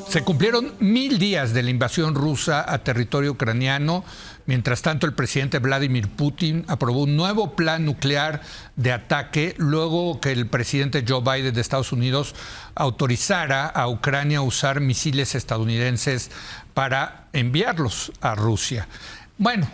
Se cumplieron 1000 días de la invasión rusa a territorio ucraniano. Mientras tanto, el presidente Vladimir Putin aprobó un nuevo plan nuclear de ataque luego que el presidente Joe Biden de Estados Unidos autorizara a Ucrania a usar misiles estadounidenses para enviarlos a Rusia. Bueno,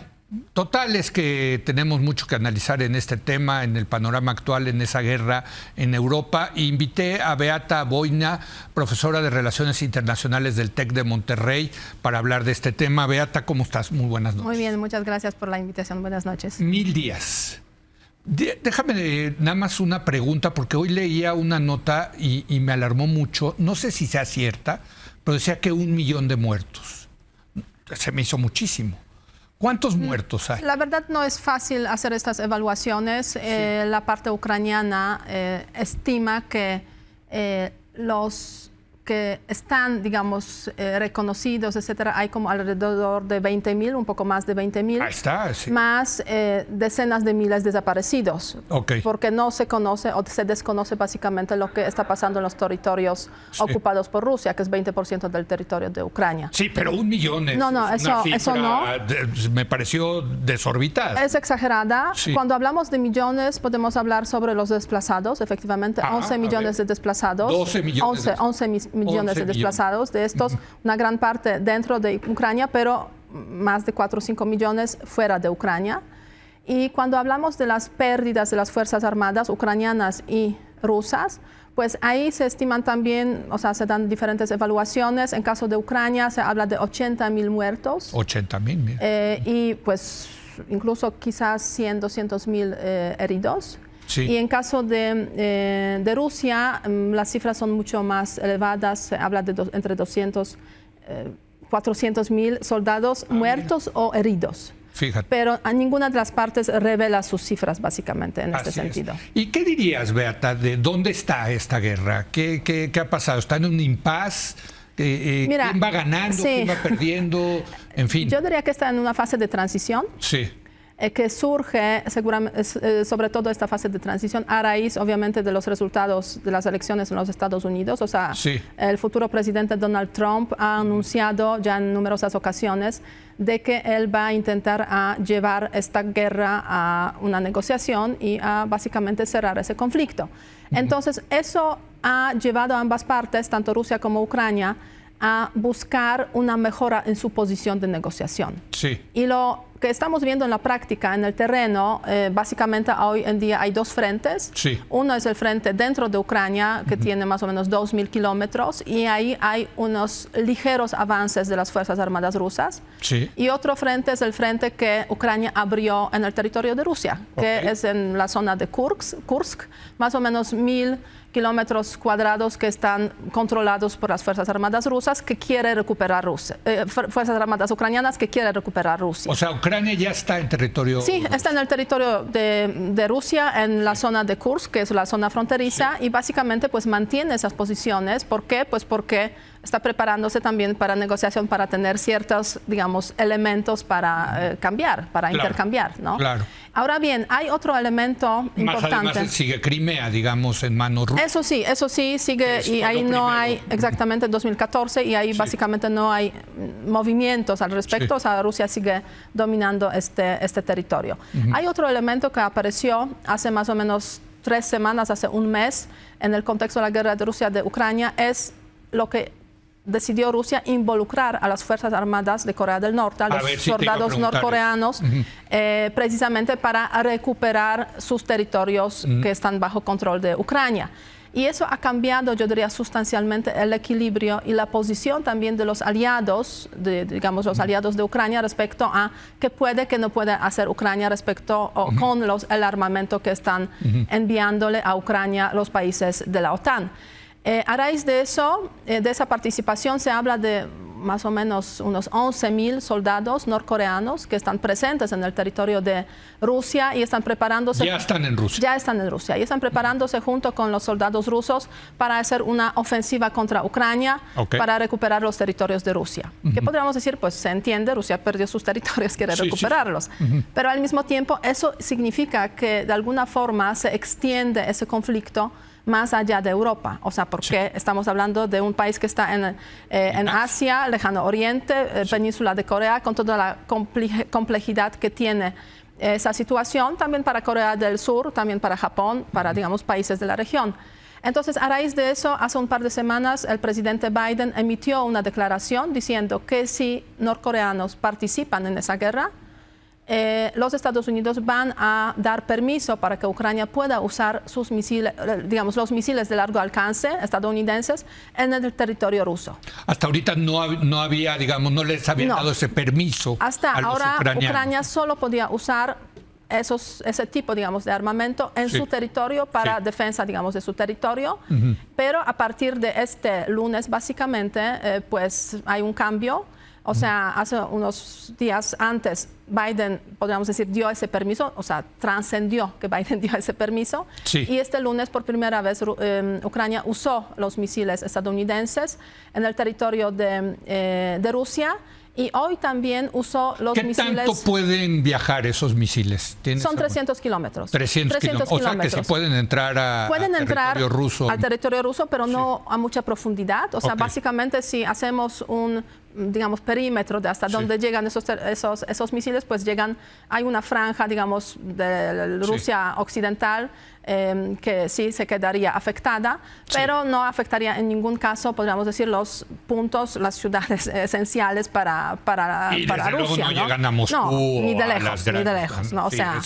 total es que tenemos mucho que analizar en este tema, en el panorama actual, en esa guerra en Europa. Invité a Beata Boina, profesora de Relaciones Internacionales del TEC de Monterrey, para hablar de este tema. Beata, ¿cómo estás? Muy buenas noches. Muy bien, muchas gracias por la invitación. Buenas noches. 1000 días. Déjame nada más una pregunta, porque hoy leía una nota y me alarmó mucho. No sé si sea cierta, pero decía que 1 millón de muertos. Se me hizo muchísimo. ¿Cuántos muertos hay? La verdad no es fácil hacer estas evaluaciones. Sí. La parte ucraniana estima que los que están, digamos, reconocidos, etcétera, hay como alrededor de 20.000, un poco más de 20.000. Ahí está, sí. Más decenas de miles desaparecidos. Okay. Porque no se conoce o se desconoce básicamente lo que está pasando en los territorios ocupados por Rusia, que es 20% del territorio de Ucrania. Sí, pero 1 millón es una cifra, eso no. Me pareció desorbitada. Es exagerada. Sí. Cuando hablamos de millones, podemos hablar sobre los desplazados. Efectivamente, 11 millones de desplazados. 12 millones. 11 millones de desplazados. De estos, una gran parte dentro de Ucrania, pero más de 4 o 5 millones fuera de Ucrania. Y cuando hablamos de las pérdidas de las Fuerzas Armadas ucranianas y rusas, pues ahí se estiman también, o sea, se dan diferentes evaluaciones. En caso de Ucrania se habla de 80.000 muertos. 80.000, y pues incluso quizás 100, 200.000 heridos. Sí. Y en caso de Rusia, las cifras son mucho más elevadas. Se habla de entre 200, 400.000 soldados muertos o heridos. Fíjate. Pero a ninguna de las partes revela sus cifras, básicamente, en este sentido. ¿Y qué dirías, Beata, de dónde está esta guerra? ¿Qué ha pasado? ¿Está en un impasse? Mira, ¿quién va ganando? Sí. ¿Quién va perdiendo? En fin. Yo diría que está en una fase de transición. Sí. Que surge, seguramente, sobre todo esta fase de transición, a raíz, obviamente, de los resultados de las elecciones en los Estados Unidos. O sea, sí. El futuro presidente Donald Trump ha anunciado ya en numerosas ocasiones de que él va a intentar llevar esta guerra a una negociación y a básicamente cerrar ese conflicto. Entonces, eso ha llevado a ambas partes, tanto Rusia como Ucrania, a buscar una mejora en su posición de negociación. Sí. Y lo que estamos viendo en la práctica, en el terreno, básicamente hoy en día hay dos frentes. Sí. Uno es el frente dentro de Ucrania, que tiene más o menos 2.000 kilómetros, y ahí hay unos ligeros avances de las Fuerzas Armadas rusas. Sí. Y otro frente es el frente que Ucrania abrió en el territorio de Rusia, que es en la zona de Kursk, más o menos 1.000 kilómetros cuadrados que están controlados por las Fuerzas Armadas rusas que quiere recuperar Rusia, Fuerzas Armadas ucranianas que quiere recuperar Rusia. O sea, Ucrania ya está en territorio... Sí, está en el territorio de Rusia, en la zona de Kursk, que es la zona fronteriza, y básicamente pues mantiene esas posiciones. ¿Por qué? Pues porque está preparándose también para negociación, para tener ciertos, digamos, elementos para cambiar, para intercambiar, ¿no? Claro. Ahora bien, hay otro elemento importante. Además sigue Crimea, digamos, en manos rusas. Eso sí, sigue, y ahí no hay, exactamente, en 2014, y ahí básicamente no hay movimientos al respecto. O sea, Rusia sigue dominando este territorio. Hay otro elemento que apareció hace más o menos 3 semanas, hace un mes, en el contexto de la guerra de Rusia de Ucrania, es lo que decidió Rusia involucrar a las Fuerzas Armadas de Corea del Norte, a los soldados norcoreanos, precisamente para recuperar sus territorios que están bajo control de Ucrania. Y eso ha cambiado, yo diría, sustancialmente el equilibrio y la posición también de los aliados, digamos, los aliados de Ucrania respecto a qué puede, qué no puede hacer Ucrania respecto con el armamento que están enviándole a Ucrania los países de la OTAN. A raíz de eso, de esa participación, se habla de más o menos unos 11.000 soldados norcoreanos que están presentes en el territorio de Rusia y están preparándose... Ya están en Rusia. Ya están en Rusia y están preparándose junto con los soldados rusos para hacer una ofensiva contra Ucrania, para recuperar los territorios de Rusia. ¿Qué podríamos decir? Pues se entiende, Rusia perdió sus territorios, quiere recuperarlos. Pero al mismo tiempo eso significa que de alguna forma se extiende ese conflicto más allá de Europa. O sea, porque estamos hablando de un país que está en Asia, Lejano Oriente, península de Corea, con toda la complejidad que tiene esa situación, también para Corea del Sur, también para Japón, para, digamos, países de la región. Entonces, a raíz de eso, hace un par de semanas, el presidente Biden emitió una declaración diciendo que si norcoreanos participan en esa guerra, los Estados Unidos van a dar permiso para que Ucrania pueda usar sus misiles, digamos, los misiles de largo alcance estadounidenses en el territorio ruso. Hasta ahorita no había, digamos, no les habían dado ese permiso. Hasta a los ahora, ucranianos. Ucrania solo podía usar ese tipo, digamos, de armamento en su territorio para defensa, digamos, de su territorio. Pero a partir de este lunes, básicamente, pues hay un cambio. O sea, hace unos días antes, Biden, podríamos decir, dio ese permiso, o sea, trascendió que Biden dio ese permiso. Y este lunes, por primera vez, Ucrania usó los misiles estadounidenses en el territorio de Rusia. Y hoy también usó los misiles... ¿Qué tanto pueden viajar esos misiles? Son 300 kilómetros. 300 kilómetros. O sea, que sí pueden entrar al territorio ruso. Al territorio ruso, pero no a mucha profundidad. O sea, básicamente si hacemos un, digamos, perímetro de hasta dónde llegan esos misiles, pues llegan, hay una franja, digamos, de Rusia occidental que sí se quedaría afectada, pero no afectaría en ningún caso, podríamos decir, los puntos, las ciudades esenciales para Rusia. No llegan a Moscú, no, ni de lejos, ni de lejos. ¿no? O sea,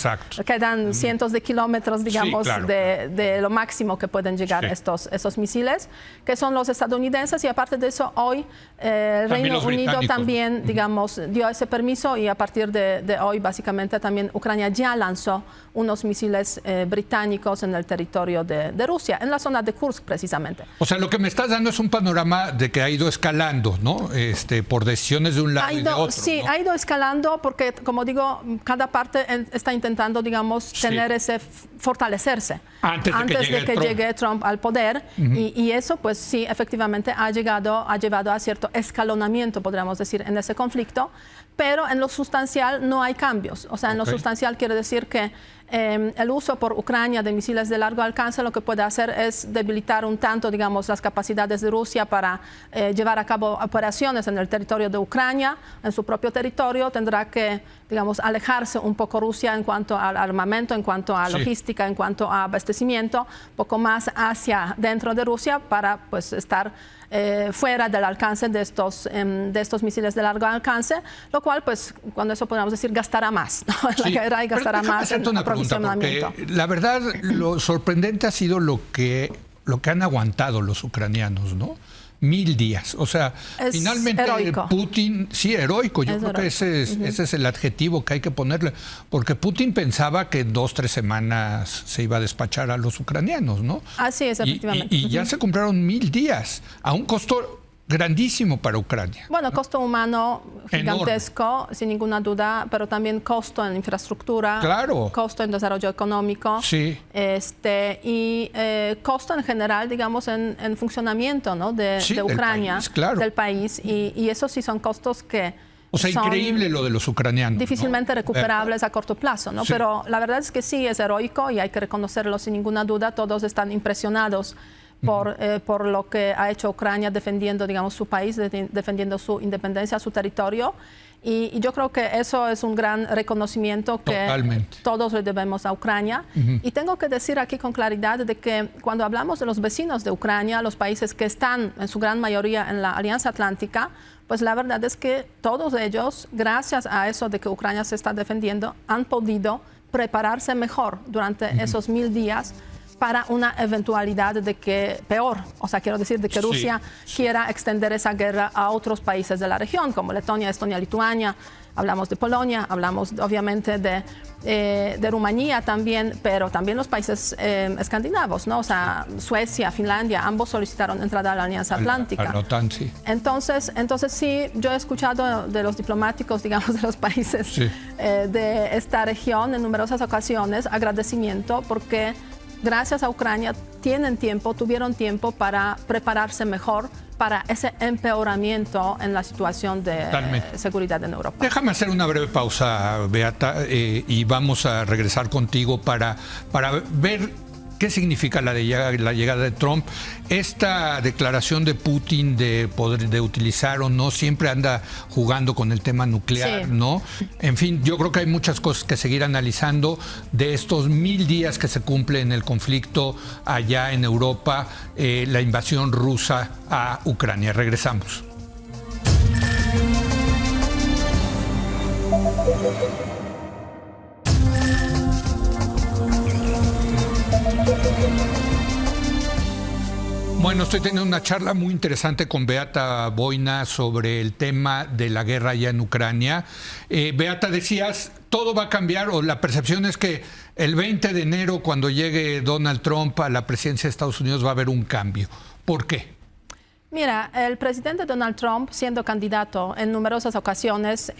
quedan cientos de kilómetros, digamos, de lo máximo que pueden llegar esos misiles, que son los estadounidenses, y aparte de eso, hoy el Reino Unido también, digamos, dio ese permiso, y a partir de hoy, básicamente, también Ucrania ya lanzó unos misiles británicos en el territorio de Rusia, en la zona de Kursk precisamente. O sea, lo que me estás dando es un panorama de que ha ido escalando, ¿no? Por decisiones de un lado y de otro. Sí, ¿no? ha ido escalando porque, como digo, cada parte está intentando, digamos, tener ese fortalecerse antes de que llegue Trump al poder, y eso, pues sí, efectivamente ha llevado a cierto escalonamiento, podríamos decir, en ese conflicto, pero en lo sustancial no hay cambios. O sea, en lo sustancial quiere decir que el uso por Ucrania de misiles de largo alcance lo que puede hacer es debilitar un tanto, digamos, las capacidades de Rusia para llevar a cabo operaciones en el territorio de Ucrania, en su propio territorio. Tendrá que, digamos, alejarse un poco Rusia en cuanto al armamento, en cuanto a logística, en cuanto a abastecimiento, poco más hacia dentro de Rusia para, pues, estar fuera del alcance de estos misiles de largo alcance, lo cual, pues, cuando eso podemos decir, gastará más, ¿no? La guerra, y gastará más en aprovisionamiento. Porque la verdad, lo sorprendente ha sido lo que han aguantado los ucranianos, ¿no? 1000 días. O sea, finalmente heroico. Putin, sí, heroico. Yo creo que ese es el adjetivo que hay que ponerle. Porque Putin pensaba que en 2-3 semanas se iba a despachar a los ucranianos, ¿no? Así es, efectivamente. Y ya se cumplieron 1000 días a un costo grandísimo para Ucrania. Bueno, costo humano gigantesco, enorme, sin ninguna duda, pero también costo en infraestructura, costo en desarrollo económico, y costo en general, digamos, en funcionamiento, ¿no? de Ucrania, del país. Y esos sí son costos que son increíble lo de los ucranianos. Difícilmente recuperables a corto plazo, ¿no? Pero la verdad es que sí, es heroico y hay que reconocerlo sin ninguna duda. Todos están impresionados por lo que ha hecho Ucrania defendiendo, digamos, su país, defendiendo su independencia, su territorio. Y yo creo que eso es un gran reconocimiento que todos le debemos a Ucrania. Y tengo que decir aquí con claridad de que cuando hablamos de los vecinos de Ucrania, los países que están en su gran mayoría en la Alianza Atlántica, pues la verdad es que todos ellos, gracias a eso de que Ucrania se está defendiendo, han podido prepararse mejor durante esos 1000 días para una eventualidad de que peor, o sea, quiero decir, de que Rusia quiera extender esa guerra a otros países de la región, como Letonia, Estonia, Lituania. Hablamos de Polonia, hablamos obviamente de Rumanía también, pero también los países escandinavos, ¿no? O sea, Suecia, Finlandia, ambos solicitaron entrada a la Alianza Atlántica. Entonces sí, yo he escuchado de los diplomáticos, digamos, de los países de esta región en numerosas ocasiones agradecimiento porque gracias a Ucrania tuvieron tiempo para prepararse mejor para ese empeoramiento en la situación de seguridad en Europa. Déjame hacer una breve pausa, Beata, y vamos a regresar contigo para ver ¿Qué significa la llegada de Trump? Esta declaración de Putin de utilizar o no, siempre anda jugando con el tema nuclear, Sí. ¿no? En fin, yo creo que hay muchas cosas que seguir analizando de estos 1000 días que se cumplen en el conflicto allá en Europa, la invasión rusa a Ucrania. Regresamos. Bueno, estoy teniendo una charla muy interesante con Beata Boina sobre el tema de la guerra allá en Ucrania. Beata, decías, todo va a cambiar, o la percepción es que el 20 de enero, cuando llegue Donald Trump a la presidencia de Estados Unidos, va a haber un cambio. ¿Por qué? Mira, el presidente Donald Trump, siendo candidato en numerosas ocasiones,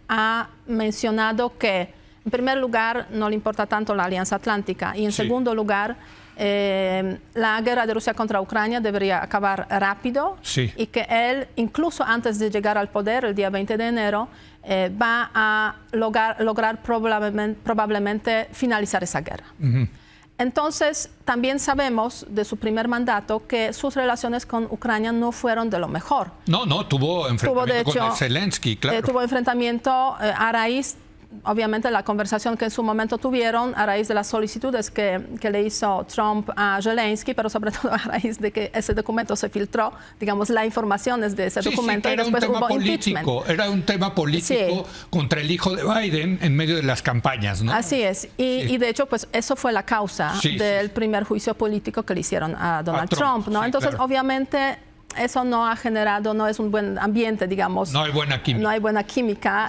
ha mencionado que, en primer lugar, no le importa tanto la Alianza Atlántica y, en segundo lugar, la guerra de Rusia contra Ucrania debería acabar rápido y que él, incluso antes de llegar al poder, el día 20 de enero, va a lograr probablemente finalizar esa guerra. Entonces, también sabemos de su primer mandato que sus relaciones con Ucrania no fueron de lo mejor. No, tuvo enfrentamiento con Zelensky, claro. Tuvo enfrentamiento a raíz, obviamente, la conversación que en su momento tuvieron a raíz de las solicitudes que le hizo Trump a Zelensky, pero sobre todo a raíz de que ese documento se filtró, digamos, la información es de ese documento. Era y después un tema hubo político, impeachment. era un tema político contra el hijo de Biden en medio de las campañas, ¿no? Así es, y de hecho, pues eso fue la causa del primer juicio político que le hicieron a Donald Trump, ¿no? Entonces, claro, obviamente, eso no ha generado, no es un buen ambiente, digamos. No hay buena química. No hay buena química.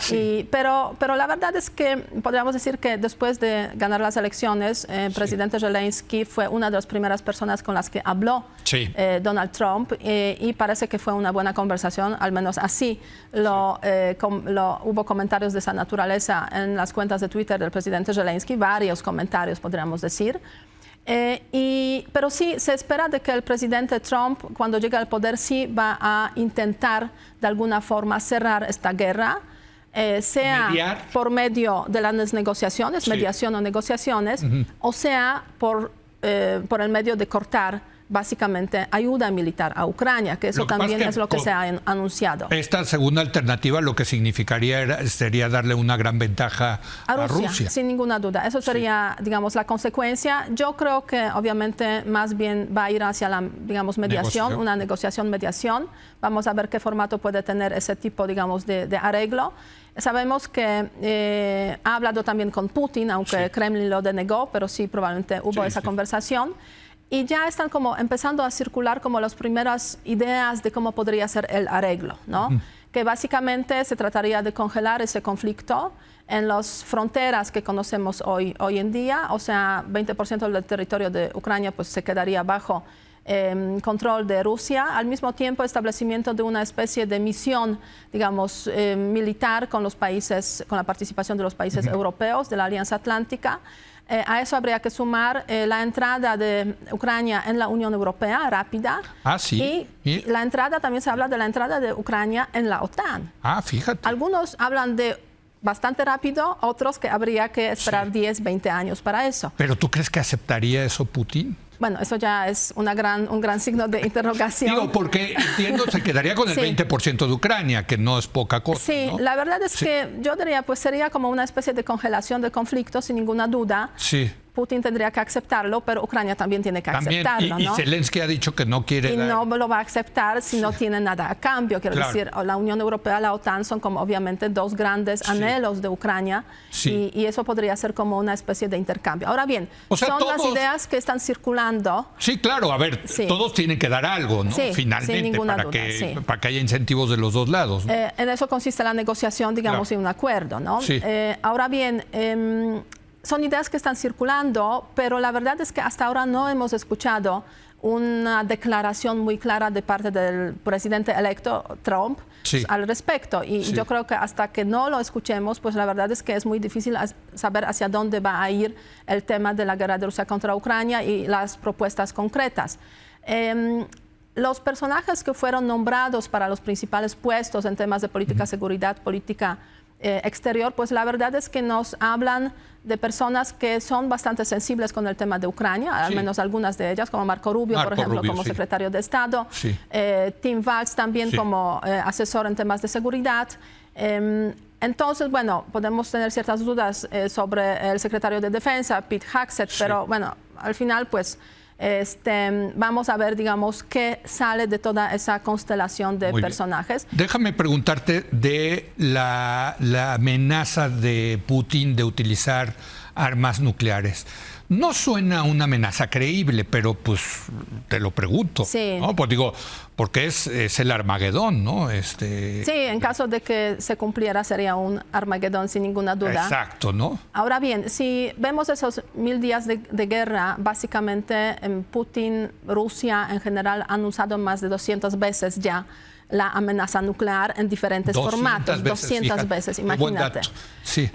Pero la verdad es que podríamos decir que después de ganar las elecciones, el presidente Zelensky fue una de las primeras personas con las que habló Donald Trump y parece que fue una buena conversación, al menos así. Hubo comentarios de esa naturaleza en las cuentas de Twitter del presidente Zelensky, varios comentarios, podríamos decir. Pero sí, se espera de que el presidente Trump, cuando llegue al poder, sí va a intentar de alguna forma cerrar esta guerra, sea mediar por medio de las negociaciones, mediación o negociaciones, o sea por el medio de cortar básicamente ayuda militar a Ucrania, que eso también es lo que se ha anunciado. Esta segunda alternativa lo que significaría sería darle una gran ventaja a Rusia. Sin ninguna duda. Eso sería, digamos, la consecuencia. Yo creo que obviamente más bien va a ir hacia la, digamos, mediación, una negociación-mediación. Vamos a ver qué formato puede tener ese tipo, digamos, de arreglo. Sabemos que ha hablado también con Putin, aunque Kremlin lo denegó, pero sí probablemente hubo esa conversación. Y ya están como empezando a circular como las primeras ideas de cómo podría ser el arreglo, ¿no? Que básicamente se trataría de congelar ese conflicto en las fronteras que conocemos hoy en día, o sea, 20% del territorio de Ucrania pues se quedaría bajo control de Rusia, al mismo tiempo establecimiento de una especie de misión, digamos, militar con los países, con la participación de los países europeos, de la Alianza Atlántica. A eso habría que sumar la entrada de Ucrania en la Unión Europea rápida. Y la entrada, también se habla de la entrada de Ucrania en la OTAN. Fíjate. Algunos hablan de bastante rápido, otros que habría que esperar 10, 20 años para eso. ¿Pero tú crees que aceptaría eso Putin? Bueno, eso ya es un gran signo de interrogación. Digo, porque entiendo, se quedaría con el 20% de Ucrania, que no es poca cosa. Sí, ¿no? La verdad es que yo diría, pues sería como una especie de congelación de conflicto, sin ninguna duda. Putin tendría que aceptarlo, pero Ucrania también tiene que aceptarlo, ¿no? Y Zelensky ha dicho que no quiere... Y no lo va a aceptar si no tiene nada a cambio. Quiero decir, la Unión Europea y la OTAN son como obviamente dos grandes anhelos de Ucrania y eso podría ser como una especie de intercambio. Ahora bien, son las ideas que están circulando. Sí, claro, a ver, todos tienen que dar algo, ¿no? Finalmente, para que haya incentivos de los dos lados, ¿no? En eso consiste la negociación, digamos, y un acuerdo, ¿no? Ahora bien, son ideas que están circulando, pero la verdad es que hasta ahora no hemos escuchado una declaración muy clara de parte del presidente electo Trump al respecto. Y yo creo que hasta que no lo escuchemos, pues la verdad es que es muy difícil saber hacia dónde va a ir el tema de la guerra de Rusia contra Ucrania y las propuestas concretas. Los personajes que fueron nombrados para los principales puestos en temas de política, seguridad, política exterior, pues la verdad es que nos hablan de personas que son bastante sensibles con el tema de Ucrania, al menos algunas de ellas, como Marco Rubio, por ejemplo, como secretario de Estado, Tim Walz también como asesor en temas de seguridad. Entonces, bueno, podemos tener ciertas dudas sobre el secretario de Defensa, Pete Hegseth, pero bueno, al final, pues, vamos a ver, digamos, qué sale de toda esa constelación de personajes. Déjame preguntarte de la amenaza de Putin de utilizar armas nucleares. No suena una amenaza creíble, pero pues te lo pregunto. Sí. ¿No? Pues digo, porque es el Armagedón, ¿no? Sí, en caso de que se cumpliera sería un Armagedón sin ninguna duda. Exacto, ¿no? Ahora bien, si vemos esos 1000 días de guerra, básicamente Putin, Rusia en general han usado más de 200 veces ya la amenaza nuclear en diferentes formatos. 200 veces, imagínate. Sí.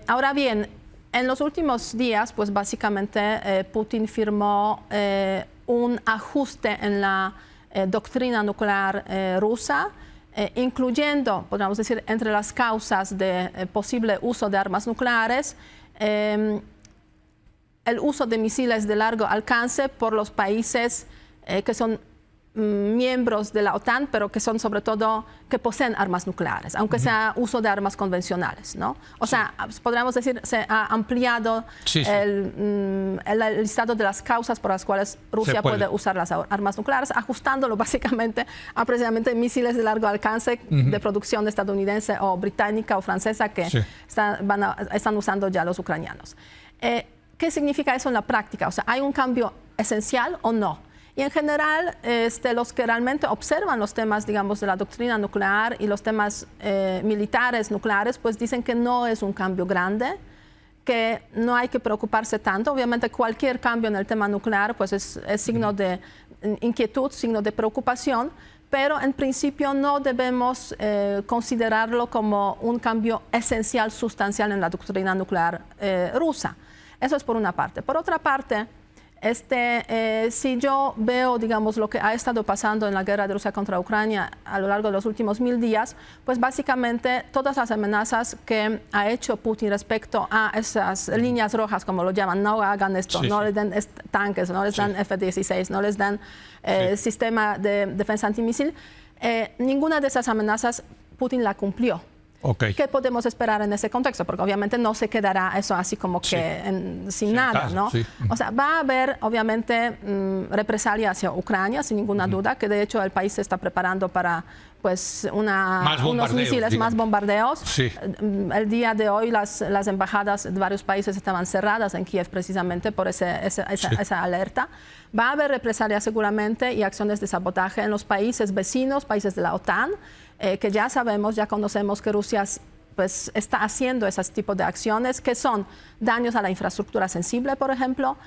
Ahora bien, en los últimos días, pues básicamente Putin firmó un ajuste en la doctrina nuclear rusa, incluyendo, podríamos decir, entre las causas de posible uso de armas nucleares, el uso de misiles de largo alcance por los países que son miembros de la OTAN, pero que son sobre todo, que poseen armas nucleares, aunque sea uso de armas convencionales, ¿no? O sea, podríamos decir, se ha ampliado el listado de las causas por las cuales Rusia puede usar las armas nucleares, ajustándolo básicamente a precisamente misiles de largo alcance de producción estadounidense o británica o francesa que están usando ya los ucranianos. ¿Qué significa eso en la práctica? O sea, ¿hay un cambio esencial o no? Y en general, los que realmente observan los temas, digamos, de la doctrina nuclear y los temas militares nucleares, pues dicen que no es un cambio grande, que no hay que preocuparse tanto. Obviamente, cualquier cambio en el tema nuclear, pues es signo de inquietud, signo de preocupación, pero en principio no debemos considerarlo como un cambio esencial, sustancial en la doctrina nuclear rusa. Eso es por una parte. Por otra parte, si yo veo, digamos, lo que ha estado pasando en la guerra de Rusia contra Ucrania a lo largo de los últimos 1000 días, pues básicamente todas las amenazas que ha hecho Putin respecto a esas líneas rojas, como lo llaman, no hagan esto, no les den tanques, no les dan F-16, no les dan sistema de defensa antimisil, ninguna de esas amenazas Putin la cumplió. ¿Qué podemos esperar en ese contexto? Porque obviamente no se quedará eso así como que sin nada, ¿no? O sea, va a haber obviamente represalia hacia Ucrania, sin ninguna duda, que de hecho el país se está preparando para pues unos misiles, más bombardeos. El día de hoy las embajadas de varios países estaban cerradas en Kiev precisamente por esa alerta. Va a haber represalia seguramente y acciones de sabotaje en los países vecinos, países de la OTAN, que ya sabemos, ya conocemos que Rusia pues, está haciendo ese tipo de acciones, que son daños a la infraestructura sensible, por ejemplo,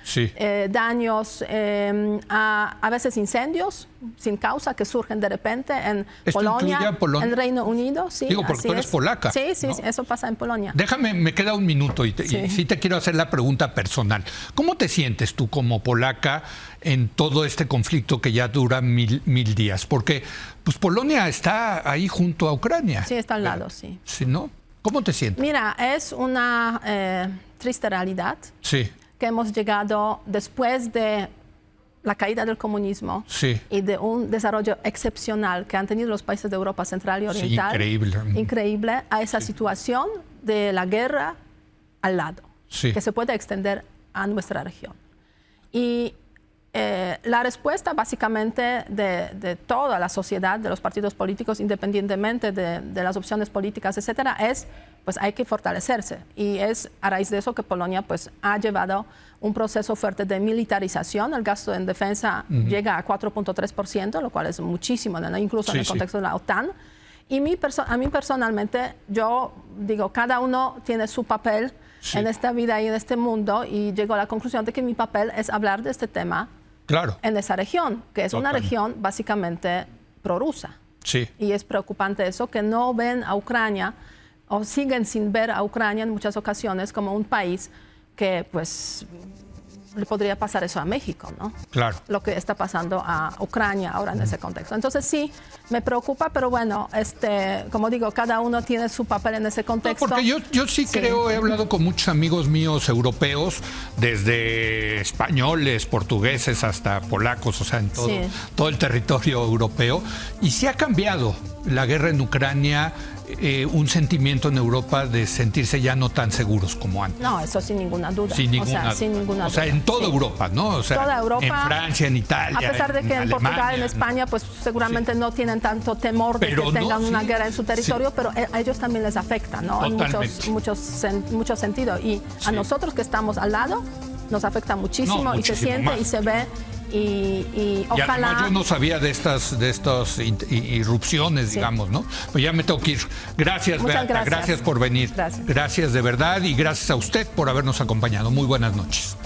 daños a veces incendios sin causa que surgen de repente en Polonia, en Reino Unido. Sí, digo, porque tú eres polaca. Sí, ¿no? Eso pasa en Polonia. Déjame, me queda un minuto y sí te quiero hacer la pregunta personal. ¿Cómo te sientes tú como polaca en todo este conflicto que ya dura mil días? Porque pues Polonia está ahí junto a Ucrania. Sí, está al lado, sí. ¿Sí, no? ¿Cómo te sientes? Mira, es una triste realidad que hemos llegado después de la caída del comunismo y de un desarrollo excepcional que han tenido los países de Europa Central y Oriental. Increíble a esa situación de la guerra al lado, que se puede extender a nuestra región. Y la respuesta básicamente de toda la sociedad, de los partidos políticos, independientemente de las opciones políticas, etcétera, es pues hay que fortalecerse. Y es a raíz de eso que Polonia pues ha llevado un proceso fuerte de militarización. El gasto en defensa llega a 4.3%, lo cual es muchísimo, ¿no? Incluso en el contexto de la OTAN. Y a mí personalmente, yo digo, cada uno tiene su papel en esta vida y en este mundo, y llego a la conclusión de que mi papel es hablar de este tema en esa región, que es una región básicamente prorrusa. Y es preocupante eso, que no ven a Ucrania o siguen sin ver a Ucrania en muchas ocasiones como un país que pues le podría pasar eso a México, ¿no? Claro. Lo que está pasando a Ucrania ahora en ese contexto. Entonces sí, me preocupa, pero bueno, como digo, cada uno tiene su papel en ese contexto. No, porque yo sí creo, he hablado con muchos amigos míos europeos, desde españoles, portugueses hasta polacos, o sea, en todo el territorio europeo, y sí ha cambiado la guerra en Ucrania, un sentimiento en Europa de sentirse ya no tan seguros como antes. No, eso sin ninguna duda. Sin ninguna duda. O sea, en toda Europa, ¿no? O sea, toda Europa, en Francia, en Italia, a pesar de que en Portugal, en España, pues seguramente no tienen tanto temor de que tengan una guerra en su territorio, pero a ellos también les afecta, ¿no? En muchos sentidos. Y a nosotros que estamos al lado, nos afecta muchísimo y se siente más. Y se ve. Y ojalá. Además yo no sabía de estas irrupciones, digamos, ¿no? Pues ya me tengo que ir. Gracias, Beata, gracias por venir. Gracias de verdad y gracias a usted por habernos acompañado. Muy buenas noches.